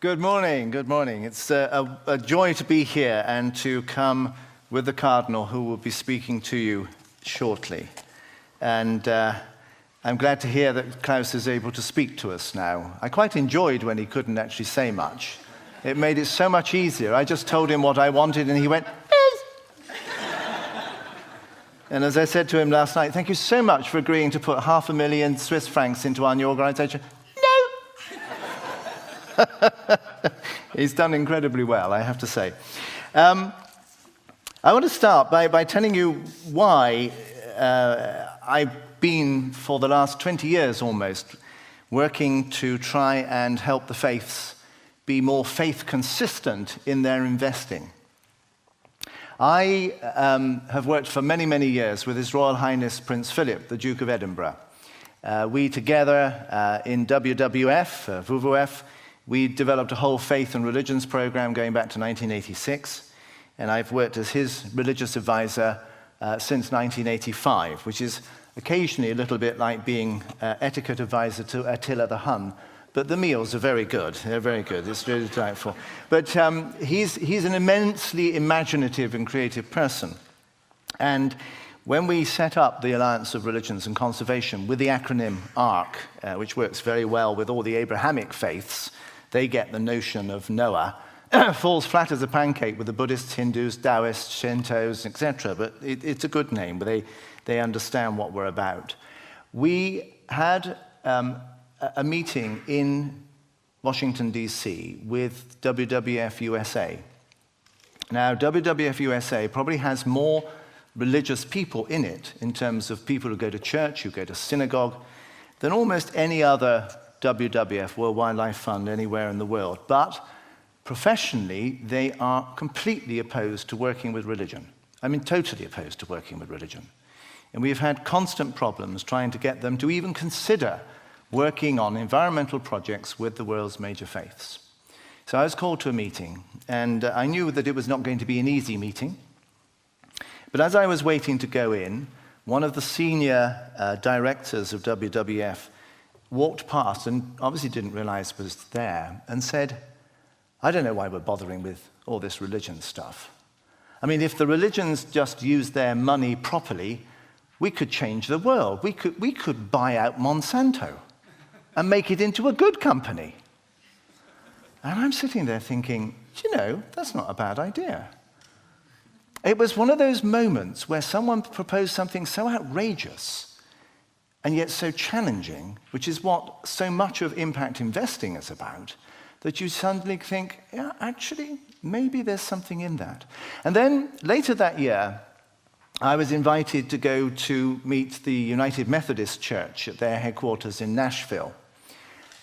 Good morning, good morning. It's a joy to be here and to come with the Cardinal who will be speaking to you shortly. And I'm glad to hear that Klaus is able to speak to us now. I quite enjoyed when he couldn't actually say much. It made it so much easier. I just told him what I wanted and he went, and as I said to him last night, thank you so much for agreeing to put 500,000 Swiss francs into our new organization. He's done incredibly well, I have to say. I want to start by telling you why I've been, for the last 20 years almost, working to try and help the faiths be more faith-consistent in their investing. I have worked for many, many years with His Royal Highness Prince Philip, the Duke of Edinburgh. We together in WWF, we developed a whole faith and religions program going back to 1986, and I've worked as his religious advisor since 1985, which is occasionally a little bit like being etiquette advisor to Attila the Hun, but the meals are very good. They're very good. It's really delightful. But he's an immensely imaginative and creative person. And when we set up the Alliance of Religions and Conservation with the acronym ARC, which works very well with all the Abrahamic faiths, they get the notion of Noah, falls flat as a pancake with the Buddhists, Hindus, Taoists, Shintos, etc. But it's a good name, but they understand what we're about. We had a meeting in Washington, D.C. with WWF USA. Now, WWF USA probably has more religious people in it, in terms of people who go to church, who go to synagogue, than almost any other WWF, World Wildlife Fund, anywhere in the world. But professionally, they are completely opposed to working with religion. I mean, totally opposed to working with religion. And we've had constant problems trying to get them to even consider working on environmental projects with the world's major faiths. So I was called to a meeting, and I knew that it was not going to be an easy meeting. But as I was waiting to go in, one of the senior directors of WWF walked past and obviously didn't realize was there and said, I don't know why we're bothering with all this religion stuff. I mean, if the religions just use their money properly, we could change the world. We could buy out Monsanto and make it into a good company. And I'm sitting there thinking, you know, that's not a bad idea. It was one of those moments where someone proposed something so outrageous and yet so challenging, which is what so much of impact investing is about, that you suddenly think, yeah, actually, maybe there's something in that. And then later that year, I was invited to go to meet the United Methodist Church at their headquarters in Nashville.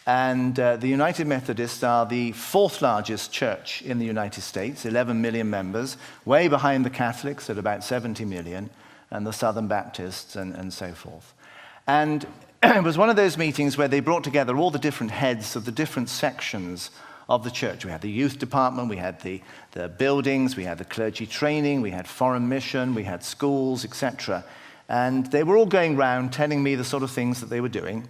And the United Methodists are the fourth largest church in the United States, 11 million members, way behind the Catholics at about 70 million, and the Southern Baptists and so forth. And it was one of those meetings where they brought together all the different heads of the different sections of the church. We had the youth department, we had the buildings, we had the clergy training, we had foreign mission, we had schools, etc. And they were all going round telling me the sort of things that they were doing.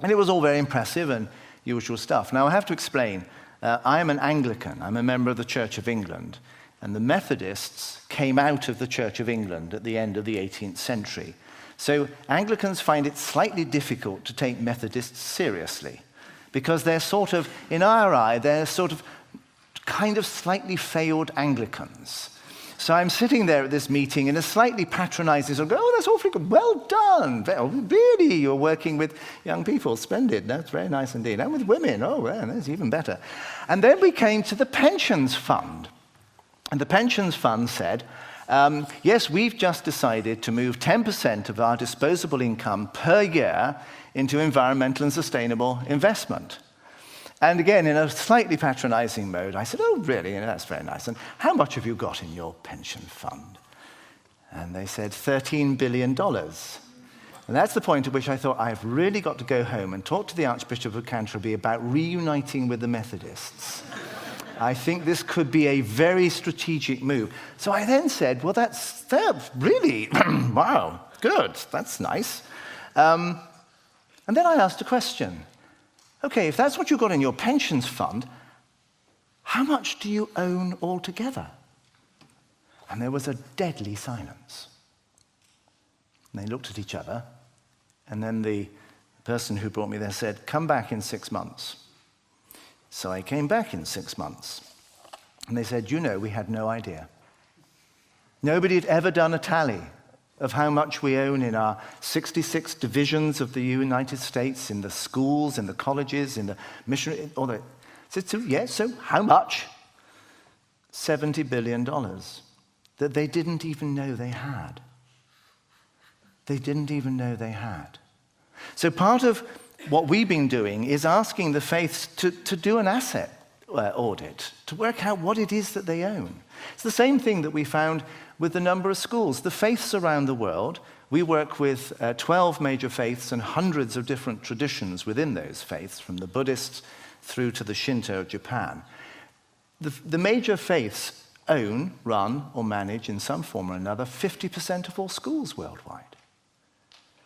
And it was all very impressive and usual stuff. Now, I have to explain, I am an Anglican. I'm a member of the Church of England. And the Methodists came out of the Church of England at the end of the 18th century. So Anglicans find it slightly difficult to take Methodists seriously because they're sort of, in our eye, they're sort of kind of slightly failed Anglicans. So I'm sitting there at this meeting in a slightly patronizing sort of, oh, that's awfully good, well done. Oh, really, you're working with young people, splendid, that's very nice indeed. And with women, oh, well, that's even better. And then we came to the pensions fund. And the pensions fund said, yes, we've just decided to move 10% of our disposable income per year into environmental and sustainable investment. And again, in a slightly patronizing mode, I said, oh, really? That's very nice. And how much have you got in your pension fund? And they said, $13 billion. And that's the point at which I thought, I've really got to go home and talk to the Archbishop of Canterbury about reuniting with the Methodists. I think this could be a very strategic move. So I then said, well, that's really, wow, good, that's nice. And then I asked a question. Okay, if that's what you've got in your pensions fund, how much do you own altogether? And there was a deadly silence. And they looked at each other, and then the person who brought me there said, come back in 6 months. So I came back in 6 months, and they said, we had no idea. Nobody had ever done a tally of how much we own in our 66 divisions of the United States, in the schools, in the colleges, in the missionary, all that. So how much? $70 billion that they didn't even know they had. They didn't even know they had. So part of what we've been doing is asking the faiths to do an asset audit, to work out what it is that they own. It's the same thing that we found with the number of schools. The faiths around the world, we work with 12 major faiths and hundreds of different traditions within those faiths, from the Buddhists through to the Shinto of Japan. The major faiths own, run, or manage in some form or another 50% of all schools worldwide.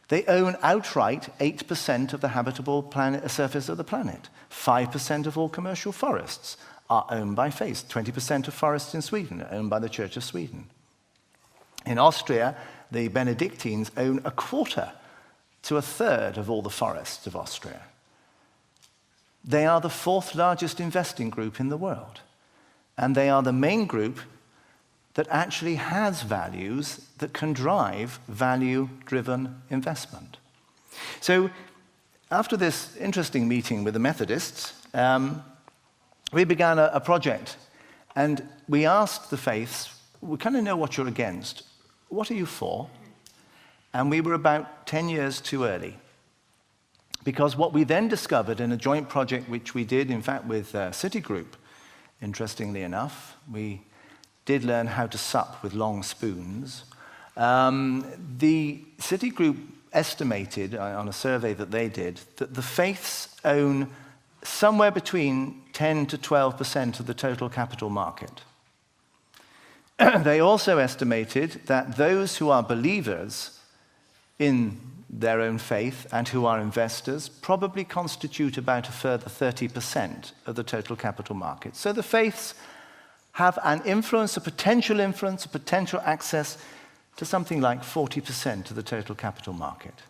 They own outright 8% of the habitable surface of the planet. 5% of all commercial forests are owned by faiths. 20% of forests in Sweden are owned by the Church of Sweden. In Austria, the Benedictines own 1/4 to 1/3 of all the forests of Austria. They are the 4th largest investing group in the world. And they are the main group that actually has values that can drive value-driven investment. So after this interesting meeting with the Methodists, we began a project, and we asked the faiths, we kind of know what you're against. What are you for? And we were about 10 years too early. Because what we then discovered in a joint project which we did, in fact, with Citigroup, interestingly enough, we did learn how to sup with long spoons. The Citigroup estimated, on a survey that they did, that the faiths own somewhere between 10 to 12% of the total capital market. They also estimated that those who are believers in their own faith and who are investors probably constitute about a further 30% of the total capital market. So the faiths have an influence, a potential access to something like 40% of the total capital market.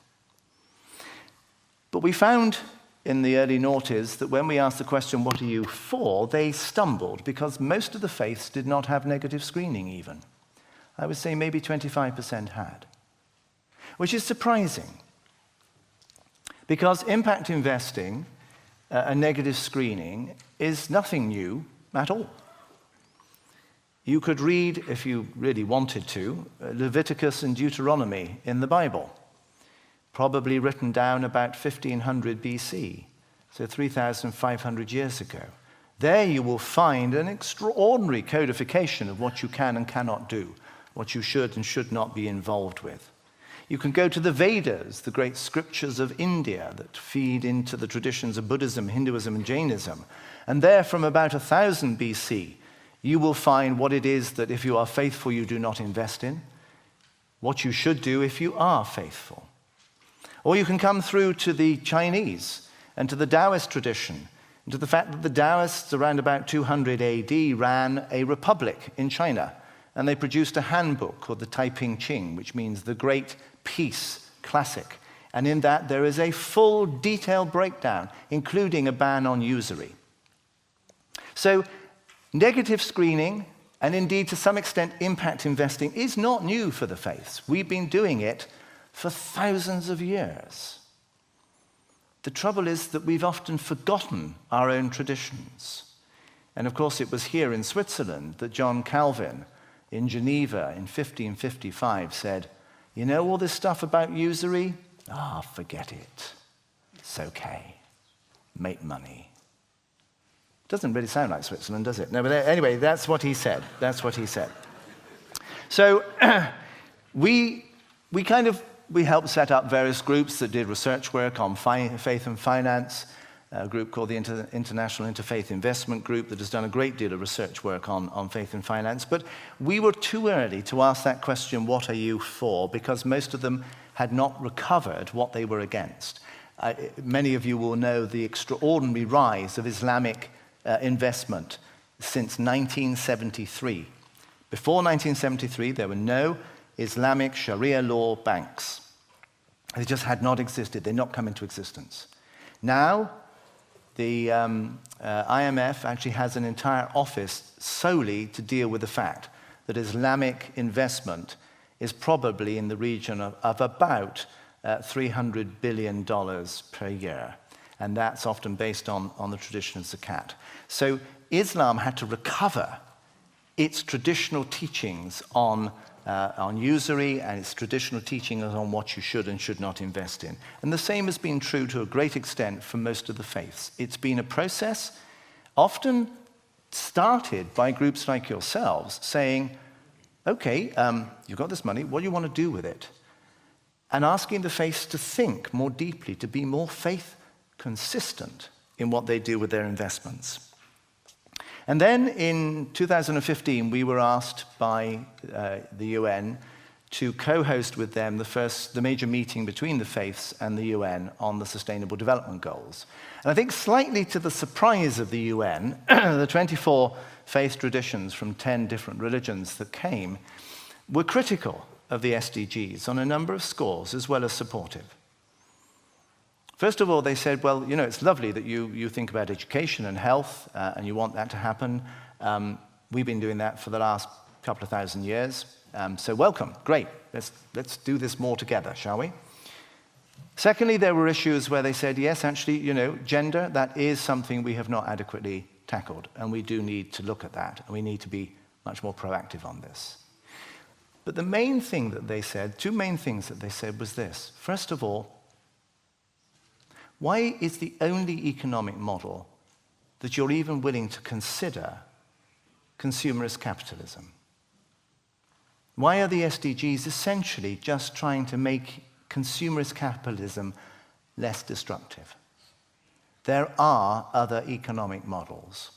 But we found in the early noughties that when we asked the question, what are you for, they stumbled because most of the faiths did not have negative screening even. I would say maybe 25% had, which is surprising because impact investing and negative screening is nothing new at all. You could read, if you really wanted to, Leviticus and Deuteronomy in the Bible, probably written down about 1500 BC, so 3,500 years ago. There you will find an extraordinary codification of what you can and cannot do, what you should and should not be involved with. You can go to the Vedas, the great scriptures of India that feed into the traditions of Buddhism, Hinduism, and Jainism. And there, from about 1000 BC, you will find what it is that if you are faithful, you do not invest in, what you should do if you are faithful. Or you can come through to the Chinese and to the Taoist tradition, and to the fact that the Taoists around about 200 AD ran a republic in China, and they produced a handbook called the Taiping Qing, which means the Great Peace Classic. And in that there is a full detailed breakdown, including a ban on usury. So negative screening, and indeed to some extent impact investing, is not new for the faiths. We've been doing it for thousands of years. The trouble is that we've often forgotten our own traditions. And of course it was here in Switzerland that John Calvin in Geneva in 1555 said, you know all this stuff about usury? Forget it. It's okay. Make money. Doesn't really sound like Switzerland, does it? No, but anyway, that's what he said. That's what he said. So we helped set up various groups that did research work on faith and finance, a group called the International Interfaith Investment Group that has done a great deal of research work on faith and finance. But we were too early to ask that question, what are you for? Because most of them had not recovered what they were against. Many of you will know the extraordinary rise of Islamic investment since 1973. Before 1973, there were no Islamic Sharia law banks. They just had not existed. They'd not come into existence. Now, the IMF actually has an entire office solely to deal with the fact that Islamic investment is probably in the region of about $300 billion per year. And that's often based on the tradition of zakat. So Islam had to recover its traditional teachings on usury and its traditional teachings on what you should and should not invest in. And the same has been true to a great extent for most of the faiths. It's been a process often started by groups like yourselves saying, okay, you've got this money, what do you want to do with it? And asking the faiths to think more deeply, to be more faith consistent in what they do with their investments. And then in 2015, we were asked by the UN to co-host with them the major meeting between the faiths and the UN on the Sustainable Development Goals. And I think slightly to the surprise of the UN, the 24 faith traditions from 10 different religions that came were critical of the SDGs on a number of scores, as well as supportive. First of all, they said, well, you know, it's lovely that you think about education and health, and you want that to happen. We've been doing that for the last couple of thousand years. So welcome, great. Let's do this more together, shall we? Secondly, there were issues where they said, yes, actually, you know, gender, that is something we have not adequately tackled, and we do need to look at that, and we need to be much more proactive on this. But the main thing that they said, two main things that they said was this. First of all, why is the only economic model that you're even willing to consider consumerist capitalism? Why are the SDGs essentially just trying to make consumerist capitalism less destructive? There are other economic models,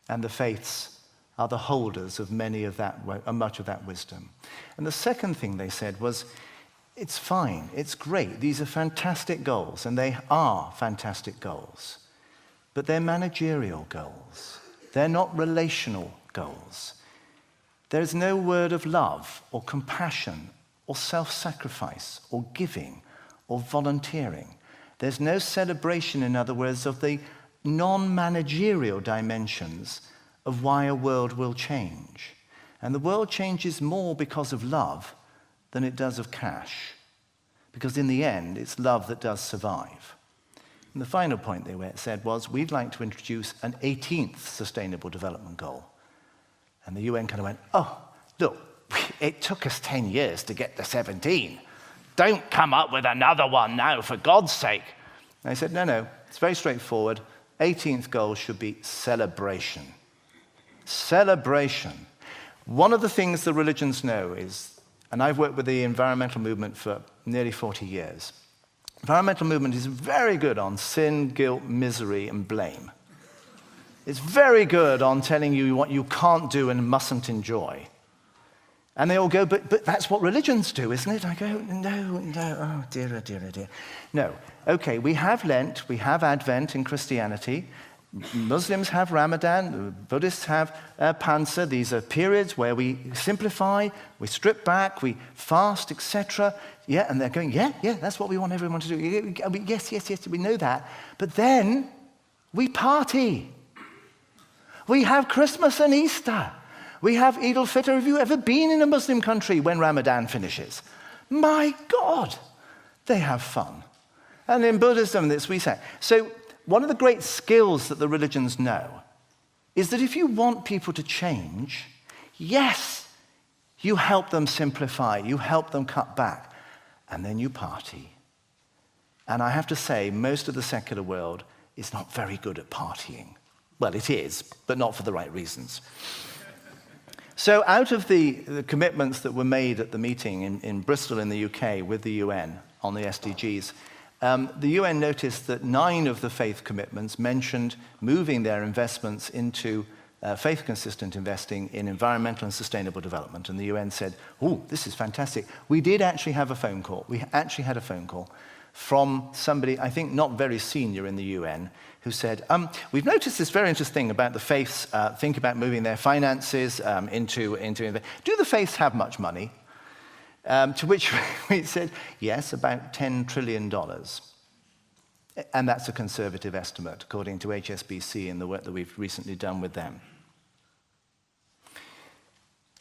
and the faiths are the holders of much of that wisdom. And the second thing they said was, it's fine, it's great, these are fantastic goals, and they are fantastic goals, but they're managerial goals. They're not relational goals. There's no word of love or compassion or self-sacrifice or giving or volunteering. There's no celebration, in other words, of the non-managerial dimensions of why a world will change. And the world changes more because of love than it does of cash. Because in the end, it's love that does survive. And the final point they said was, we'd like to introduce an 18th Sustainable Development Goal. And the UN kind of went, oh, look, it took us 10 years to get to 17. Don't come up with another one now, for God's sake. And I said, no, it's very straightforward. 18th goal should be celebration. Celebration. One of the things the religions know is, and I've worked with the environmental movement for nearly 40 years, environmental movement is very good on sin, guilt, misery, and blame. It's very good on telling you what you can't do and mustn't enjoy. And they all go, but that's what religions do, isn't it? I go, no, oh dear, oh dear, oh dear. No, okay, we have Lent, we have Advent in Christianity. Muslims have Ramadan, Buddhists have Pansa. These are periods where we simplify, we strip back, we fast, etc. Yeah, and they're going, yeah, that's what we want everyone to do. Yes, we know that. But then we party. We have Christmas and Easter. We have Eid al-Fitr. Have you ever been in a Muslim country when Ramadan finishes? My God, they have fun. And in Buddhism, this we say. So one of the great skills that the religions know is that if you want people to change, yes, you help them simplify, you help them cut back, and then you party. And I have to say, most of the secular world is not very good at partying. Well, it is, but not for the right reasons. So out of the commitments that were made at the meeting in Bristol in the UK with the UN on the SDGs, the UN noticed that 9 of the faith commitments mentioned moving their investments into faith-consistent investing in environmental and sustainable development. And the UN said, oh, this is fantastic. We did actually have a phone call. We actually had a phone call from somebody, I think not very senior in the UN, who said, we've noticed this very interesting thing about the faiths think about moving their finances into do the faiths have much money? To which we said, yes, about $10 trillion. And that's a conservative estimate, according to HSBC and the work that we've recently done with them.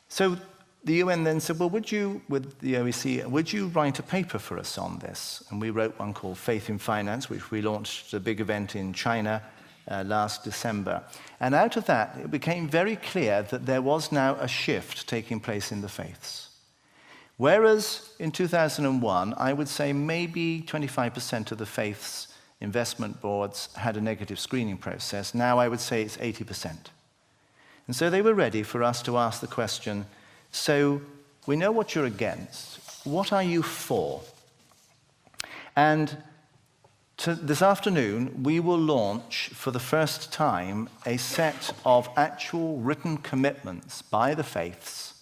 So the UN then said, well, would you, with the OEC, would you write a paper for us on this? And we wrote one called Faith in Finance, which we launched a big event in China last December. And out of that, it became very clear that there was now a shift taking place in the faiths. Whereas in 2001, I would say maybe 25% of the faiths investment boards had a negative screening process. Now I would say it's 80%. And so they were ready for us to ask the question, so we know what you're against. What are you for? And this afternoon, we will launch for the first time a set of actual written commitments by the faiths,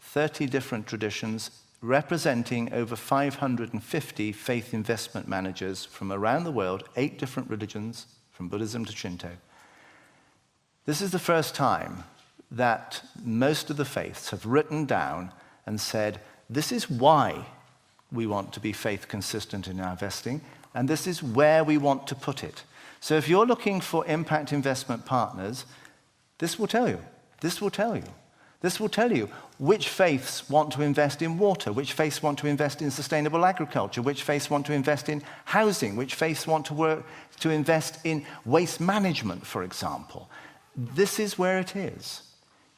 30 different traditions, representing over 550 faith investment managers from around the world, 8 different religions, from Buddhism to Shinto. This is the first time that most of the faiths have written down and said, this is why we want to be faith consistent in our investing, and this is where we want to put it. So if you're looking for impact investment partners, this will tell you. This will tell you. This will tell you which faiths want to invest in water, which faiths want to invest in sustainable agriculture, which faiths want to invest in housing, which faiths want to invest in waste management, for example. This is where it is.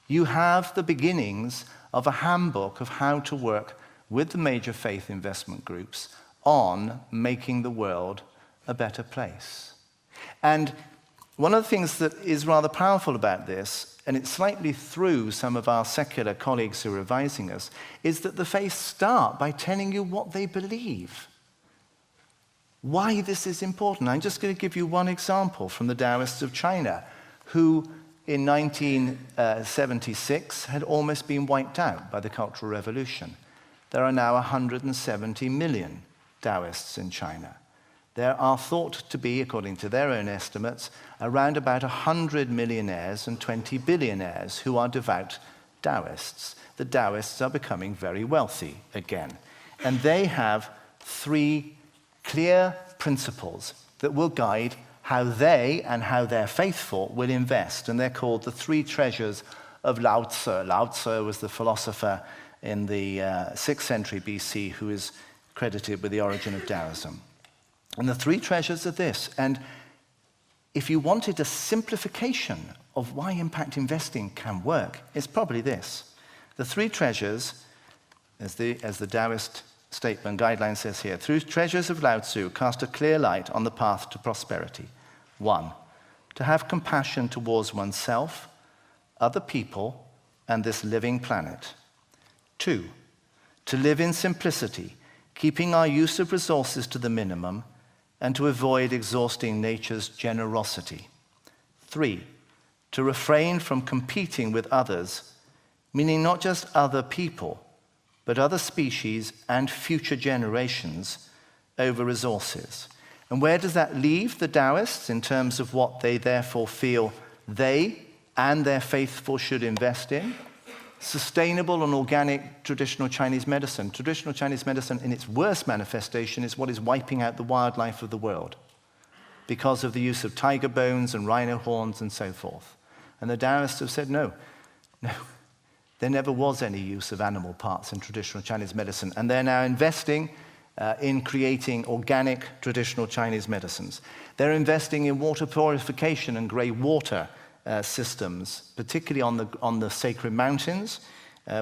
You have the beginnings of a handbook of how to work with the major faith investment groups on making the world a better place. And one of the things that is rather powerful about this, and it's slightly through some of our secular colleagues who are advising us, is that the faiths start by telling you what they believe. Why this is important. I'm just going to give you one example from the Taoists of China, who in 1976 had almost been wiped out by the Cultural Revolution. There are now 170 million Taoists in China. There are thought to be, according to their own estimates, around about 100 millionaires and 20 billionaires who are devout Taoists. The Taoists are becoming very wealthy again. And they have 3 clear principles that will guide how they and how their faithful will invest. And they're called the 3 treasures of Lao Tzu. Lao Tzu was the philosopher in the 6th century BC who is credited with the origin of Taoism. And the 3 treasures are this. And if you wanted a simplification of why impact investing can work, it's probably this. The 3 treasures, as the Taoist statement guideline says here, 3 treasures of Lao Tzu cast a clear light on the path to prosperity. 1, to have compassion towards oneself, other people, and this living planet. 2, to live in simplicity, keeping our use of resources to the minimum, and to avoid exhausting nature's generosity. 3, to refrain from competing with others, meaning not just other people, but other species and future generations over resources. And where does that leave the Taoists in terms of what they therefore feel they and their faithful should invest in? Sustainable and organic traditional Chinese medicine. Traditional Chinese medicine in its worst manifestation is what is wiping out the wildlife of the world because of the use of tiger bones and rhino horns and so forth. And the Taoists have said, no, there never was any use of animal parts in traditional Chinese medicine. And they're now investing in creating organic traditional Chinese medicines. They're investing in water purification and grey water systems, particularly on the sacred mountains,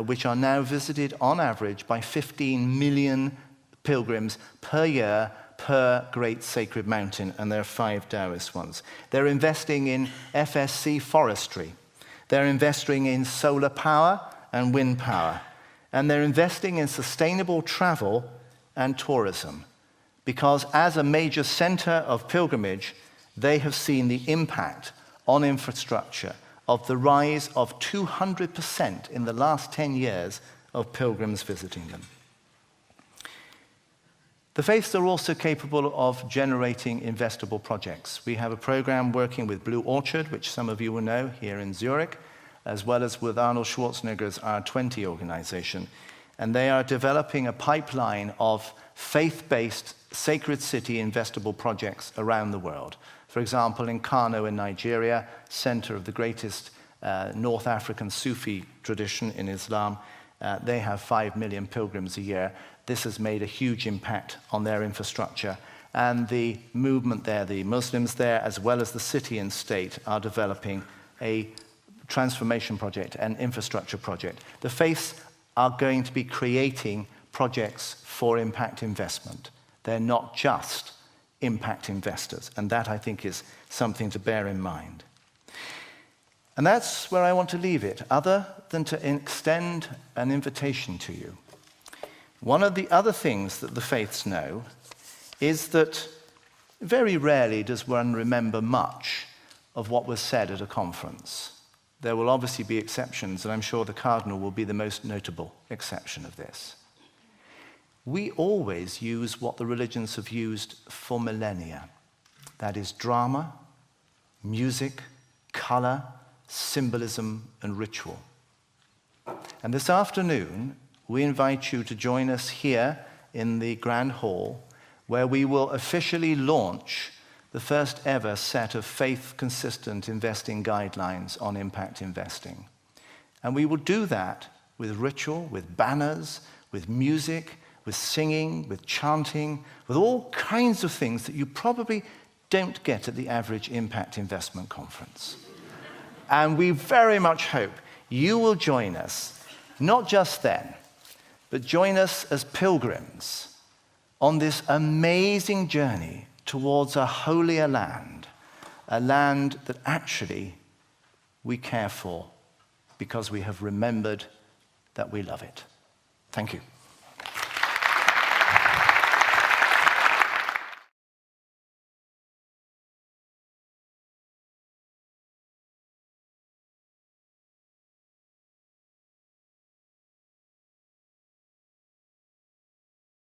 which are now visited on average by 15 million pilgrims per year per great sacred mountain, and there are 5 Taoist ones. They're investing in FSC forestry. They're investing in solar power and wind power. And they're investing in sustainable travel and tourism, because as a major center of pilgrimage, they have seen the impact on infrastructure of the rise of 200% in the last 10 years of pilgrims visiting them. The faiths are also capable of generating investable projects. We have a program working with Blue Orchard, which some of you will know, here in Zurich, as well as with Arnold Schwarzenegger's R20 organization. And they are developing a pipeline of faith-based sacred city investable projects around the world. For example, in Kano in Nigeria, center of the greatest North African Sufi tradition in Islam, they have 5 million pilgrims a year. This has made a huge impact on their infrastructure. And the movement there, the Muslims there, as well as the city and state, are developing a transformation project, an infrastructure project. The faiths are going to be creating projects for impact investment. They're not just impact investors. And that, I think, is something to bear in mind. And that's where I want to leave it, other than to extend an invitation to you. One of the other things that the faiths know is that very rarely does one remember much of what was said at a conference. There will obviously be exceptions, and I'm sure the Cardinal will be the most notable exception of this. We always use what the religions have used for millennia. That is drama, music, color, symbolism, and ritual. And this afternoon, we invite you to join us here in the Grand Hall, where we will officially launch the first ever set of faith-consistent investing guidelines on impact investing. And we will do that with ritual, with banners, with music, with singing, with chanting, with all kinds of things that you probably don't get at the average impact investment conference. And we very much hope you will join us, not just then, but join us as pilgrims on this amazing journey towards a holier land, a land that actually we care for because we have remembered that we love it. Thank you.